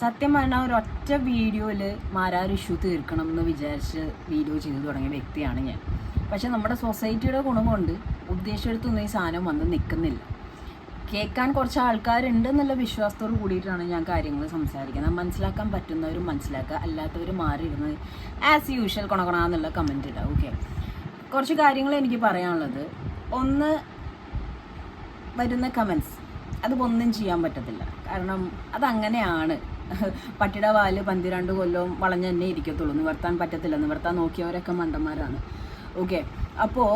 സത്യം പറഞ്ഞാൽ ഒരൊറ്റ വീഡിയോയിൽ മാരാർ ഇഷ്യൂ തീർക്കണം എന്ന് വിചാരിച്ച് വീഡിയോ ചെയ്തു തുടങ്ങിയ വ്യക്തിയാണ് ഞാൻ. പക്ഷെ നമ്മുടെ സൊസൈറ്റിയുടെ ഗുണം കൊണ്ട് ഉദ്ദേശിച്ചെടുത്തൊന്നും ഈ സാധനം വന്ന് നിൽക്കുന്നില്ല. കേൾക്കാൻ കുറച്ച് ആൾക്കാരുണ്ട് എന്നുള്ള വിശ്വാസത്തോട് കൂടിയിട്ടാണ് ഞാൻ കാര്യങ്ങൾ സംസാരിക്കുന്നത്. മനസ്സിലാക്കാൻ പറ്റുന്നവരും മനസ്സിലാക്കുക, അല്ലാത്തവർ മാറിയിരുന്നത് ആസ് യൂഷ്വൽ കൊണകൊണാന്നുള്ള കമൻറ്റ് ഇടാം. ഓക്കെ, കുറച്ച് കാര്യങ്ങൾ എനിക്ക് പറയാനുള്ളത്. ഒന്ന്, വരുന്ന കമൻസ് അതിപ്പോൾ ഒന്നും ചെയ്യാൻ പറ്റത്തില്ല. കാരണം അതങ്ങനെയാണ്. പട്ടിയുടെ വാല് 12 കൊല്ലവും വളഞ്ഞു തന്നെ ഇരിക്കത്തുള്ളൂ. നിവർത്താൻ പറ്റത്തില്ല. നിവർത്താൻ നോക്കിയവരൊക്കെ മണ്ടന്മാരാണ്. ഓക്കെ, അപ്പോൾ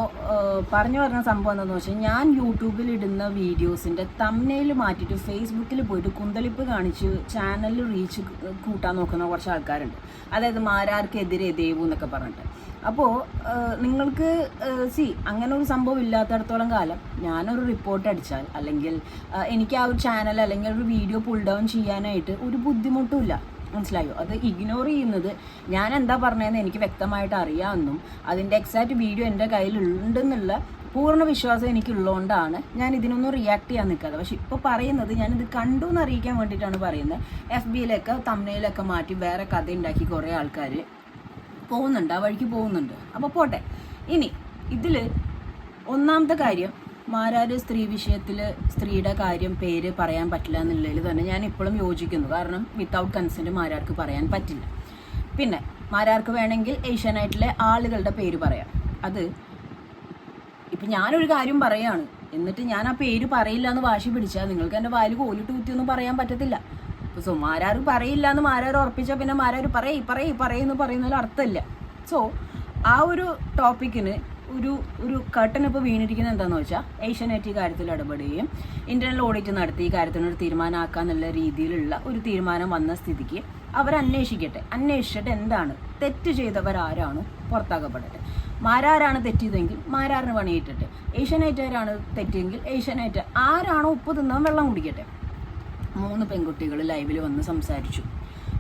പറഞ്ഞു പറഞ്ഞ സംഭവം എന്താണെന്ന് വെച്ചാൽ, ഞാൻ യൂട്യൂബിൽ ഇടുന്ന വീഡിയോസിൻ്റെ തംബ്നെയിൽ മാറ്റിയിട്ട് ഫേസ്ബുക്കിൽ പോയിട്ട് കുന്തളിപ്പ് കാണിച്ച് ചാനലിൽ റീച്ച് കൂട്ടാൻ നോക്കുന്ന കുറച്ച് ആൾക്കാരുണ്ട്. അതായത് മാരാർക്കെതിരെ ദേവു എന്നൊക്കെ പറഞ്ഞിട്ട്. അപ്പോൾ നിങ്ങൾക്ക് അങ്ങനെ ഒരു സംഭവം ഇല്ലാത്തടത്തോളം കാലം ഞാനൊരു റിപ്പോർട്ട് അടിച്ചാൽ, അല്ലെങ്കിൽ എനിക്ക് ആ ഒരു ചാനൽ അല്ലെങ്കിൽ ഒരു വീഡിയോ പുൾ ഡൗൺ ചെയ്യാനായിട്ട് ഒരു ബുദ്ധിമുട്ടുമില്ല. മനസ്സിലായോ? അത് ഇഗ്നോർ ചെയ്യുന്നത് ഞാൻ എന്താ പറഞ്ഞതെന്ന് എനിക്ക് വ്യക്തമായിട്ട് അറിയാമെന്നും അതിൻ്റെ എക്സാക്റ്റ് വീഡിയോ എൻ്റെ കയ്യിലുണ്ടെന്നുള്ള പൂർണ്ണ വിശ്വാസം എനിക്കുള്ളതുകൊണ്ടാണ് ഞാൻ ഇതിനൊന്നും റിയാക്ട് ചെയ്യാൻ നിൽക്കാതെ. പക്ഷെ ഇപ്പോൾ പറയുന്നത് ഞാനിത് കണ്ടു എന്ന് അറിയിക്കാൻ വേണ്ടിയിട്ടാണ് പറയുന്നത്. FBയിലൊക്കെ തംബ്നെയിലൊക്കെ മാറ്റി വേറെ കഥ ഉണ്ടാക്കി കുറേ ആൾക്കാർ പോകുന്നുണ്ട്, ആ വഴിക്ക് പോകുന്നുണ്ട്. അപ്പോൾ പോട്ടെ. ഇനി ഇതിൽ ഒന്നാമത്തെ കാര്യം, മാരാർ സ്ത്രീ വിഷയത്തിൽ സ്ത്രീയുടെ കാര്യം പേര് പറയാൻ പറ്റില്ല എന്നുള്ളതിൽ തന്നെ ഞാൻ ഇപ്പോഴും യോജിക്കുന്നു. കാരണം വിത്തൗട്ട് കൺസെൻറ്റ് മാരാർക്ക് പറയാൻ പറ്റില്ല. പിന്നെ മാരാർക്ക് വേണമെങ്കിൽ ഏഷ്യാനെറ്റിലെ ആളുകളുടെ പേര് പറയാം. അത് ഇപ്പം ഞാനൊരു കാര്യം പറയുകയാണ്, എന്നിട്ട് ഞാൻ ആ പേര് പറയില്ല എന്ന് വാശി പിടിച്ചാൽ നിങ്ങൾക്ക് എൻ്റെ വായിൽ കോലിട്ട് കുത്തിയൊന്നും പറയാൻ പറ്റത്തില്ല. സോ മാരാർ പറയില്ല എന്ന് മാരാർ ഉറപ്പിച്ചാൽ പിന്നെ മാരാർ പറയുന്നു പറയുന്നതിൽ അർത്ഥമില്ല. സോ ആ ഒരു ടോപ്പിക്കിന് ഒരു കർട്ടൻ ഇപ്പോൾ വീണിരിക്കുന്നത് എന്താണെന്ന് വെച്ചാൽ, ഏഷ്യാനെറ്റ് ഈ കാര്യത്തിൽ ഇടപെടുകയും ഇന്റർണൽ ഓഡിറ്റ് നടത്തി ഈ കാര്യത്തിനൊരു തീരുമാനമാക്കാന്നുള്ള രീതിയിലുള്ള ഒരു തീരുമാനം വന്ന സ്ഥിതിക്ക് അവരന്വേഷിക്കട്ടെ. അന്വേഷിച്ചിട്ട് എന്താണ് തെറ്റ് ചെയ്തവരാരാണോ പുറത്താക്കപ്പെടട്ടെ. മാരാരാണ് തെറ്റിയതെങ്കിൽ മാരാറിന് പണിയിട്ടിട്ട്, ഏഷ്യാനെറ്റുകാരാണ് തെറ്റിയെങ്കിൽ ഏഷ്യാനെറ്റ് ആരാണോ ഉപ്പ് തിന്നാൻ വെള്ളം കുടിക്കട്ടെ. 3 പെൺകുട്ടികൾ ലൈവിൽ വന്ന് സംസാരിച്ചു.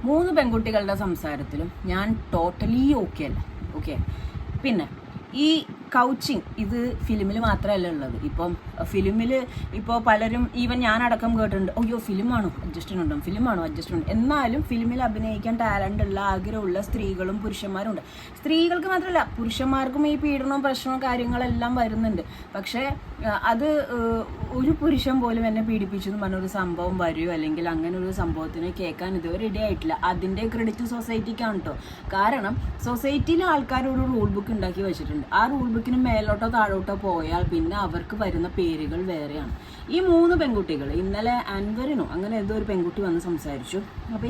3 പെൺകുട്ടികളുടെ സംസാരത്തിലും ഞാൻ ടോട്ടലി ഓക്കെ അല്ല. ഓക്കെ, പിന്നെ ഈ കൗച്ചിങ് ഇത് ഫിലിമിൽ മാത്രമല്ല ഉള്ളത്. ഇപ്പം ഫിലിമിൽ ഇപ്പോൾ പലരും, ഈവൻ ഞാനടക്കം കേട്ടിട്ടുണ്ട്, അയ്യോ ഫിലിമാണോ അഡ്ജസ്റ്റ്മെൻറ്റ്. എന്നാലും ഫിലിമിൽ അഭിനയിക്കാൻ ടാലൻ്റ് ഉള്ള ആഗ്രഹമുള്ള സ്ത്രീകളും പുരുഷന്മാരും ഉണ്ട്. സ്ത്രീകൾക്ക് മാത്രമല്ല പുരുഷന്മാർക്കും ഈ പീഡനവും പ്രശ്നവും കാര്യങ്ങളെല്ലാം വരുന്നുണ്ട്. പക്ഷേ അത് ഒരു പുരുഷൻ പോലും എന്നെ പീഡിപ്പിച്ചു എന്ന് പറഞ്ഞൊരു സംഭവം വരുമോ, അല്ലെങ്കിൽ അങ്ങനെ ഒരു സംഭവത്തിന് കേൾക്കാൻ ഇതുവരെ റെഡി ആയിട്ടില്ല. അതിൻ്റെ ക്രെഡിറ്റ് സൊസൈറ്റിക്കാണ് കേട്ടോ. കാരണം സൊസൈറ്റിയിൽ ആൾക്കാർ ഒരു റൂൾ ബുക്ക് ഉണ്ടാക്കി വെച്ചിട്ടുണ്ട്. ആ റൂൾ ബുക്കിന് മേലോട്ടോ താഴോട്ടോ പോയാൽ പിന്നെ അവർക്ക് വരുന്ന പേരുകൾ വേറെയാണ്. ഈ 3 പെൺകുട്ടികൾ, ഇന്നലെ അൻവറിനോ അങ്ങനെ ഏതോ ഒരു പെൺകുട്ടി വന്ന് സംസാരിച്ചു. അപ്പോൾ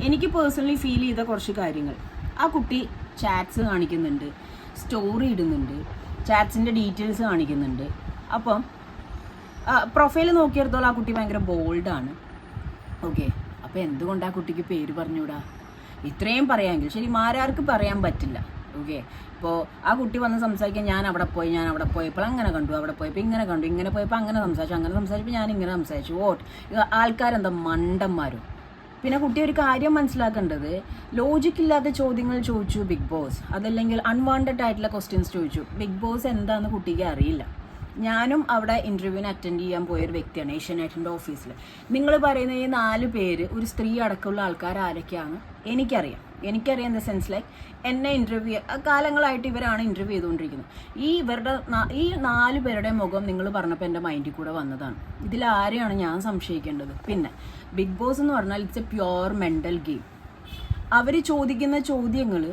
എനിക്ക് പേഴ്സണലി ഫീൽ ചെയ്ത കുറച്ച് കാര്യങ്ങൾ, ആ കുട്ടി ചാറ്റ്സ് കാണിക്കുന്നുണ്ട്, സ്റ്റോറി ഇടുന്നുണ്ട്, ചാറ്റ്സിൻ്റെ ഡീറ്റെയിൽസ് കാണിക്കുന്നുണ്ട്. അപ്പം പ്രൊഫൈൽ നോക്കിയെടുത്തോളം ആ കുട്ടി ഭയങ്കര ബോൾഡാണ്. ഓക്കെ, അപ്പോൾ എന്തുകൊണ്ട് ആ കുട്ടിക്ക് പേര് പറഞ്ഞുകൂടാ? ഇത്രയും പറയാമെങ്കിൽ ശരി, മാരാർക്ക് പറയാൻ പറ്റില്ല. ഓക്കെ, ഇപ്പോൾ ആ കുട്ടി വന്ന് സംസാരിക്കാൻ ഞാൻ അവിടെ പോയപ്പോൾ അങ്ങനെ കണ്ടു, അവിടെ പോയപ്പോൾ ഇങ്ങനെ കണ്ടു, ഇങ്ങനെ പോയപ്പോൾ അങ്ങനെ സംസാരിച്ചപ്പോൾ ഞാൻ ഇങ്ങനെ സംസാരിച്ചു. ആൾക്കാരെന്താ മണ്ടന്മാരും. പിന്നെ കുട്ടി ഒരു കാര്യം മനസ്സിലാക്കേണ്ടത്, ലോജിക്കില്ലാത്ത ചോദ്യങ്ങൾ ചോദിച്ചു ബിഗ് ബോസ്, അതല്ലെങ്കിൽ അൺവാണ്ടഡ് ആയിട്ടുള്ള ക്വസ്റ്റ്യൻസ് ചോദിച്ചു. ബിഗ് ബോസ് എന്താണെന്ന് കുട്ടിക്ക് അറിയില്ല. ഞാനും അവിടെ ഇൻ്റർവ്യൂവിന് അറ്റൻഡ് ചെയ്യാൻ പോയൊരു വ്യക്തിയാണ് ഏഷ്യാനെറ്റിൻ്റെ ഓഫീസിൽ. നിങ്ങൾ പറയുന്ന ഈ 4 പേര് ഒരു സ്ത്രീ അടക്കമുള്ള ആൾക്കാർ ആരൊക്കെയാണ് എനിക്കറിയാം. ഇൻ ദ സെൻസ് ലൈക്ക് എന്നെ ഇൻ്റർവ്യൂ കാലങ്ങളായിട്ട് ഇവരാണ് ഇൻ്റർവ്യൂ ചെയ്തുകൊണ്ടിരിക്കുന്നത്. ഈ 4 പേരുടെ മുഖം നിങ്ങൾ പറഞ്ഞപ്പോൾ എൻ്റെ മൈൻഡിൽ കൂടെ വന്നതാണ്. ഇതിലാരെയാണ് ഞാൻ സംശയിക്കേണ്ടത്? പിന്നെ ബിഗ് ബോസ് എന്ന് പറഞ്ഞാൽ it's a pure mental game. അവർ ചോദിക്കുന്ന ചോദ്യങ്ങൾ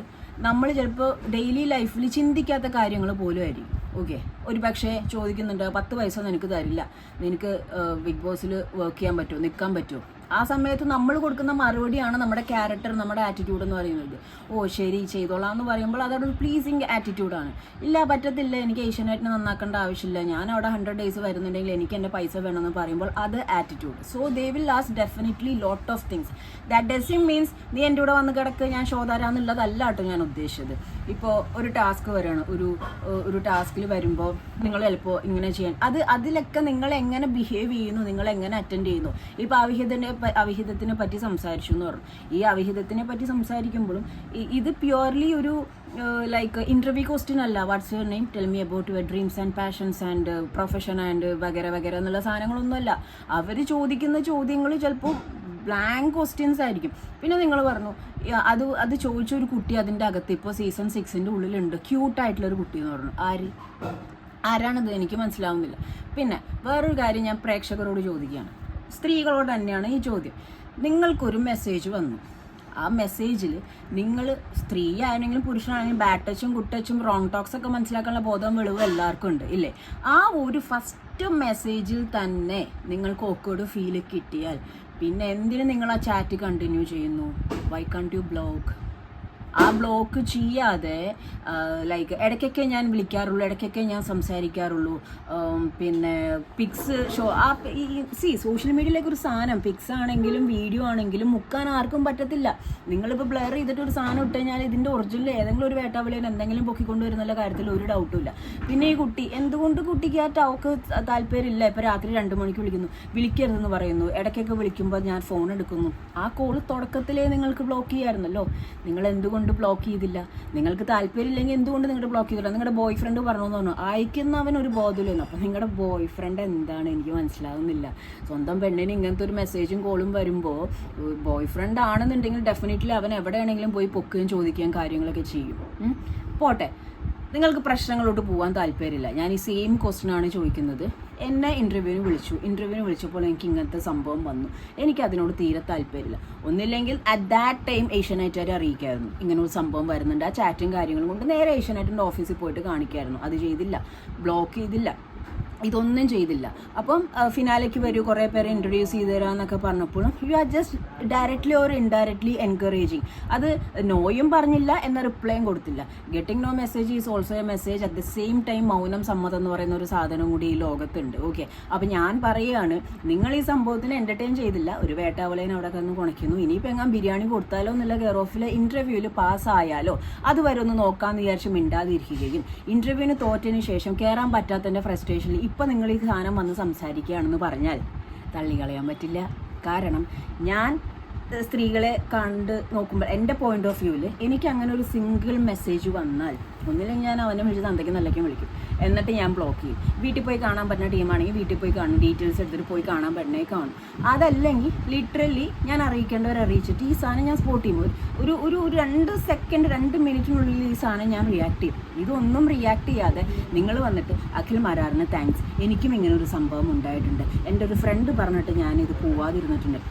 നമ്മൾ ചിലപ്പോൾ ഡെയിലി ലൈഫിൽ ചിന്തിക്കാത്ത കാര്യങ്ങൾ പോലും ആയിരിക്കും. ഓക്കെ, ഒരു പക്ഷേ ചോദിക്കുന്നുണ്ട് 10 പൈസ നിനക്ക് തരില്ല, നിനക്ക് ബിഗ് ബോസിൽ വർക്ക് ചെയ്യാൻ പറ്റുമോ, നിൽക്കാൻ പറ്റുമോ? ആ സമയത്ത് നമ്മൾ കൊടുക്കുന്ന മറുപടിയാണ് നമ്മുടെ ക്യാരക്ടർ, നമ്മുടെ ആറ്റിറ്റ്യൂഡ് എന്ന് പറയുന്നത്. ശരി ചെയ്തോളാം എന്ന് പറയുമ്പോൾ അതൊരു പ്ലീസിങ് ആറ്റിറ്റ്യൂഡാണ്. ഇല്ല പറ്റത്തില്ല, എനിക്ക് ഏഷ്യാനെറ്റിനെ നന്നാക്കേണ്ട ആവശ്യമില്ല, ഞാൻ അവിടെ 100 ഡേയ്സ് വരുന്നുണ്ടെങ്കിൽ എനിക്ക് എൻ്റെ പൈസ വേണമെന്ന് പറയുമ്പോൾ അത് attitude. So they will last definitely lot of things. That doesn't means നീ എൻ്റെ കൂടെ വന്ന് കിടക്ക്, ഞാൻ ഷോ തരാമെന്നുള്ളതല്ല കേട്ടോ ഞാൻ ഉദ്ദേശിച്ചത്. ഇപ്പോൾ ഒരു ടാസ്ക് വരികയാണ്, ഒരു ടാസ്കിൽ വരുമ്പോൾ നിങ്ങൾ ചിലപ്പോൾ ഇങ്ങനെ ചെയ്യാൻ, അതിലൊക്കെ നിങ്ങൾ എങ്ങനെ ബിഹേവ് ചെയ്യുന്നു, നിങ്ങൾ എങ്ങനെ അറ്റൻഡ് ചെയ്യുന്നു. ഇപ്പോൾ അവിഹിതത്തിനെ പറ്റി സംസാരിച്ചു എന്ന് പറഞ്ഞു. ഈ അവിഹിതത്തിനെ പറ്റി സംസാരിക്കുമ്പോഴും ഇത് പ്യുവർലി ഒരു ലൈക്ക് ഇൻ്റർവ്യൂ ക്വസ്റ്റ്യൻ അല്ല. What's your name, tell me about your dreams and passions and profession and വഗേര എന്നുള്ള സാധനങ്ങളൊന്നുമല്ല. അവർ ചോദിക്കുന്ന ചോദ്യങ്ങൾ ചിലപ്പോൾ ബ്ലാങ്ക് ക്വസ്റ്റ്യൻസ് ആയിരിക്കും. പിന്നെ നിങ്ങൾ പറഞ്ഞു അത് ചോദിച്ചൊരു കുട്ടി അതിൻ്റെ അകത്ത് ഇപ്പോൾ സീസൺ 6 ഉള്ളിലുണ്ട്, ക്യൂട്ടായിട്ടുള്ളൊരു കുട്ടി എന്ന് പറഞ്ഞു. ആരാണത് എനിക്ക് മനസ്സിലാവുന്നില്ല. പിന്നെ വേറൊരു കാര്യം ഞാൻ പ്രേക്ഷകരോട് ചോദിക്കുകയാണ്, സ്ത്രീകളോട് തന്നെയാണ് ഈ ചോദ്യം. നിങ്ങൾക്കൊരു മെസ്സേജ് വന്നു, ആ മെസ്സേജിൽ നിങ്ങൾ സ്ത്രീ ആണെങ്കിലും പുരുഷനാണെങ്കിലും ബാഡ് ടച്ചും ഗുഡ് ടച്ചും റോങ് ടോക്സ് ഒക്കെ മനസ്സിലാക്കാനുള്ള ബോധം വെളിവ് എല്ലാവർക്കും ഉണ്ട് ഇല്ലേ? ആ ഒരു ഫസ്റ്റ് മെസ്സേജിൽ തന്നെ നിങ്ങൾക്ക് ഓക്കേർഡ് ഫീൽ കിട്ടിയാൽ പിന്നെ എന്തിനു നിങ്ങൾ ആ ചാറ്റ് കണ്ടിന്യൂ ചെയ്യുന്നു? Why can't you block? ആ ബ്ലോക്ക് ചെയ്യാതെ ലൈക്ക് ഇടയ്ക്കൊക്കെ ഞാൻ വിളിക്കാറുള്ളൂ, ഇടയ്ക്കൊക്കെ ഞാൻ സംസാരിക്കാറുള്ളൂ. പിന്നെ പിക്സ് സോഷ്യൽ മീഡിയയിലേക്ക് ഒരു സാധനം പിക്സ് ആണെങ്കിലും വീഡിയോ ആണെങ്കിലും മുക്കാൻ ആർക്കും പറ്റത്തില്ല. നിങ്ങളിപ്പോൾ ബ്ലർ ചെയ്തിട്ട് ഒരു സാധനം ഇട്ട് കഴിഞ്ഞാൽ ഇതിൻ്റെ ഒറിജിനൽ ഏതെങ്കിലും ഒരു വേട്ടാവിളിയിൽ എന്തെങ്കിലും പൊക്കിക്കൊണ്ടുവരുന്നുള്ള കാര്യത്തിൽ ഒരു ഡൗട്ടും ഇല്ല. പിന്നെ ഈ കുട്ടി എന്തുകൊണ്ട് കുട്ടിക്ക് ആ ടോക്ക് താല്പര്യമില്ല? ഇപ്പോൾ രാത്രി 2 മണിക്ക് വിളിക്കരുതെന്ന് പറയുന്നു, ഇടയ്ക്കൊക്കെ വിളിക്കുമ്പോൾ ഞാൻ ഫോൺ എടുക്കുന്നു. ആ കോള് തുടക്കത്തിലേ നിങ്ങൾക്ക് ബ്ലോക്ക് ചെയ്യാമായിരുന്നല്ലോ. നിങ്ങൾ എന്തുകൊണ്ട് ബ്ലോക്ക് ചെയ്തില്ല? നിങ്ങൾക്ക് താല്പര്യമില്ലെങ്കിൽ എന്തുകൊണ്ട് നിങ്ങളുടെ ബ്ലോക്ക് ചെയ്തില്ല? നിങ്ങളുടെ ബോയ് ഫ്രണ്ട് പറഞ്ഞു എന്ന് പറഞ്ഞു, അയക്കുന്നവൻ ഒരു ബോധമില്ലെന്ന്. അപ്പം നിങ്ങളുടെ ബോയ് ഫ്രണ്ട് എന്താണ് എനിക്ക് മനസ്സിലാകുന്നില്ല. സ്വന്തം പെണ്ണിന് ഇങ്ങനത്തെ ഒരു മെസ്സേജും കോളും വരുമ്പോൾ ബോയ് ഫ്രണ്ട് ആണെന്നുണ്ടെങ്കിൽ ഡെഫിനറ്റ്ലി അവൻ എവിടെയാണെങ്കിലും പോയി പൊക്കുകയും ചോദിക്കുകയും കാര്യങ്ങളൊക്കെ ചെയ്യും. പോട്ടെ, നിങ്ങൾക്ക് പ്രശ്നങ്ങളോട്ട് പോകാൻ താല്പര്യമില്ല. ഞാൻ ഈ സെയിം ക്വസ്റ്റ്യൻ ആണ് ചോദിക്കുന്നത്. എന്നെ ഇൻ്റർവ്യൂവിന് വിളിച്ചപ്പോൾ എനിക്ക് ഇങ്ങനത്തെ സംഭവം വന്നു, എനിക്ക് അതിനോട് തീരെ താല്പര്യമില്ല. ഒന്നില്ലെങ്കിൽ അറ്റ് ദാറ്റ് ടൈം ഏഷ്യാനെറ്റുകാരെ അറിയിക്കായിരുന്നു ഇങ്ങനെ ഒരു സംഭവം വരുന്നുണ്ട്. ആ ചാറ്റും കാര്യങ്ങളും കൊണ്ട് നേരെ ഏഷ്യാനെറ്റിൻ്റെ ഓഫീസിൽ പോയിട്ട് കാണിക്കായിരുന്നു. അത് ചെയ്തില്ല, ബ്ലോക്ക് ചെയ്തില്ല, ഇതൊന്നും ചെയ്തില്ല. അപ്പം ഫിനാലേക്ക് വരൂ, കുറേ പേരെ ഇൻട്രൊഡ്യൂസ് ചെയ്ത് തരാമെന്നൊക്കെ പറഞ്ഞപ്പോഴും you are just directly or indirectly encouraging. അത് നോയും പറഞ്ഞില്ല, എന്ന റിപ്ലൈയും കൊടുത്തില്ല. Getting no message is also a message. At the same time മൗനം സമ്മതം എന്ന് പറയുന്ന ഒരു സാധനം കൂടി ഈ ലോകത്തുണ്ട്. ഓക്കെ, അപ്പം ഞാൻ പറയുകയാണ്, നിങ്ങൾ ഈ സംഭവത്തിന് എൻ്റർടൈൻ ചെയ്തില്ല, ഒരു വേട്ടാവളേനെ അവിടെ കന്ന് കുണയ്ക്കുന്നു. ഇനിയിപ്പോൾ എങ്ങാൻ ബിരിയാണി കൊടുത്താലോ എന്നുള്ള കെയർ ഓഫിൽ ഇൻ്റർവ്യൂവിൽ പാസ്സായാലോ അതുവരെ ഒന്ന് നോക്കാമെന്ന് വിചാരിച്ച് മിണ്ടാതിരിക്കുകയും ഇൻ്റർവ്യൂവിന് തോറ്റതിന് ശേഷം കയറാൻ പറ്റാത്തതിൻ്റെ ഫ്രസ്ട്രേഷനിൽ ഇപ്പം നിങ്ങൾ ഈ സാധനം വന്ന് സംസാരിക്കുകയാണെന്ന് പറഞ്ഞാൽ തള്ളിക്കളയാൻ പറ്റില്ല. കാരണം ഞാൻ സ്ത്രീകളെ കണ്ട് നോക്കുമ്പോൾ എൻ്റെ പോയിന്റ് ഓഫ് വ്യൂവിൽ എനിക്ക് അങ്ങനെ ഒരു സിംഗിൾ മെസ്സേജ് വന്നാൽ ഒന്നില്ലെങ്കിൽ ഞാൻ അവനെ വിളിച്ച് തന്തയ്ക്ക് നല്ലയ്ക്കും വിളിക്കും, എന്നിട്ട് ഞാൻ ബ്ലോക്ക് ചെയ്യും. വീട്ടിൽ പോയി കാണാൻ പറ്റുന്ന ടീമാണെങ്കിൽ വീട്ടിൽ പോയി കാണും, ഡീറ്റെയിൽസ് എടുത്തിട്ട് പോയി കാണാൻ പറ്റണേ കാണും. അതല്ലെങ്കിൽ ലിറ്ററലി ഞാൻ അറിയിക്കേണ്ടവരെ അറിയിച്ചിട്ട് ഈ സാധനം ഞാൻ സ്പോട്ട് ചെയ്യും. ഒരു 2 സെക്കൻഡ് 2 മിനിറ്റിനുള്ളിൽ ഈ സാധനം ഞാൻ റിയാക്ട് ചെയ്യും. ഇതൊന്നും റിയാക്ട് ചെയ്യാതെ നിങ്ങൾ വന്നിട്ട് അഖിൽ മാരാറിന് താങ്ക്സ്, എനിക്കും ഇങ്ങനെ ഒരു സംഭവം ഉണ്ടായിട്ടുണ്ട്, എൻ്റെ ഒരു ഫ്രണ്ട് പറഞ്ഞിട്ട് ഞാനിത് പോവാതിരുന്നിട്ടുണ്ട്.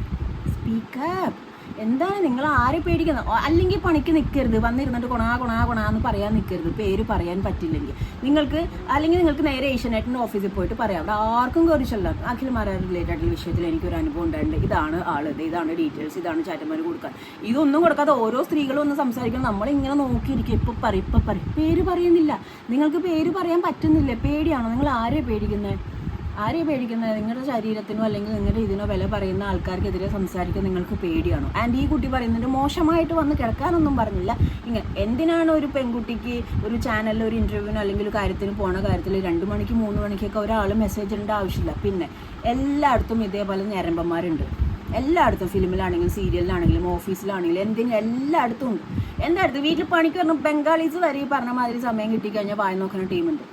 സ്പീക്കപ്പ്. എന്താണ് നിങ്ങൾ ആരെ പേടിക്കുന്നത്? അല്ലെങ്കിൽ പണിക്ക് നിൽക്കരുത്, വന്നിരുന്നിട്ട് കൊണാന്ന് പറയാൻ നിൽക്കരുത്. പേര് പറയാൻ പറ്റില്ലെങ്കിൽ നിങ്ങൾക്ക് നേരെ ഏഷ്യാനെറ്റിൻ്റെ ഓഫീസിൽ പോയിട്ട് പറയാം. അവിടെ ആർക്കും കുറിച്ചല്ല, അഖിൽ മാരാർ റിലേറ്റഡ് ആയിട്ടുള്ള വിഷയത്തിൽ എനിക്കൊരു അനുഭവം ഉണ്ടായിട്ടുണ്ട്, ഇതാണ് ആള്, ഇതാണ് ഡീറ്റെയിൽസ്, ഇതാണ് ചാറ്റന്മാർ കൊടുക്കാൻ. ഇതൊന്നും കൊടുക്കാതെ ഓരോ സ്ത്രീകളും ഒന്ന് സംസാരിക്കണം. നമ്മളിങ്ങനെ നോക്കിയിരിക്കും, ഇപ്പം പറയും. പേര് പറയുന്നില്ല, നിങ്ങൾക്ക് പേര് പറയാൻ പറ്റുന്നില്ല, പേടിയാണോ? നിങ്ങൾ ആരെയാണ് പേടിക്കുന്നത്? നിങ്ങളുടെ ശരീരത്തിനോ അല്ലെങ്കിൽ നിങ്ങളുടെ ഇതിനോ വില പറയുന്ന ആൾക്കാർക്കെതിരെ സംസാരിക്കാൻ നിങ്ങൾക്ക് പേടിയാണോ? ആൻഡ് ഈ കുട്ടി പറയുന്നുണ്ട് മോശമായിട്ട് വന്ന് കിടക്കാനൊന്നും പറഞ്ഞില്ല. ഇങ്ങനെ എന്തിനാണ് ഒരു പെൺകുട്ടിക്ക് ഒരു ചാനലിൽ ഒരു ഇൻ്റർവ്യൂവിനോ അല്ലെങ്കിൽ ഒരു കാര്യത്തിന് പോണ കാര്യത്തിൽ 2 മണിക്ക് 3 മണിക്കൊക്കെ ഒരാൾ മെസ്സേജ് ഇടേണ്ട ആവശ്യമില്ല. പിന്നെ എല്ലായിടത്തും ഇതേപോലെ ഞരമ്പന്മാരുണ്ട്. എല്ലായിടത്തും ഫിലിമിലാണെങ്കിലും സീരിയലിലാണെങ്കിലും ഓഫീസിലാണെങ്കിലും എല്ലായിടത്തും ഉണ്ട്. വീട്ടിൽ പണിക്ക് പറഞ്ഞ ബംഗാളീസ് വരെ ഈ പറഞ്ഞ മാതിരി സമയം കിട്ടിക്കഴിഞ്ഞാൽ വായി നോക്കുന്ന ടീമുണ്ട്.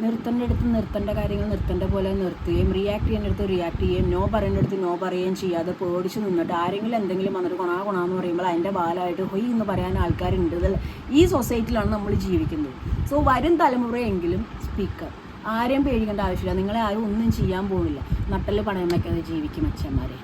നിർത്തേണ്ട കാര്യങ്ങൾ നിർത്തേണ്ട പോലെ നിർത്തുകയും റിയാക്ട് ചെയ്യേണ്ടടുത്ത് റിയാക്ട് ചെയ്യുകയും നോ പറയേണ്ടടുത്ത് നോ പറയുകയും ചെയ്യാതെ പേടിച്ച് നിന്നിട്ട് ആരെങ്കിലും എന്തെങ്കിലും വന്നിട്ട് കൊണാന്ന് പറയുമ്പോൾ അതിൻ്റെ ബാലമായിട്ട് ഹൊയ് എന്ന് പറയാൻ ആൾക്കാരുണ്ട്. ഈ സൊസൈറ്റിയിലാണ് നമ്മൾ ജീവിക്കുന്നത്. സോ വരും തലമുറയെങ്കിലും സ്പീക്കർ. ആരെയും പേടിക്കേണ്ട ആവശ്യമില്ല. നിങ്ങളെ ആരും ഒന്നും ചെയ്യാൻ പോകുന്നില്ല. നട്ടല് പണയം വയ്ക്കാതെ ജീവിക്കും അച്ഛന്മാരെ.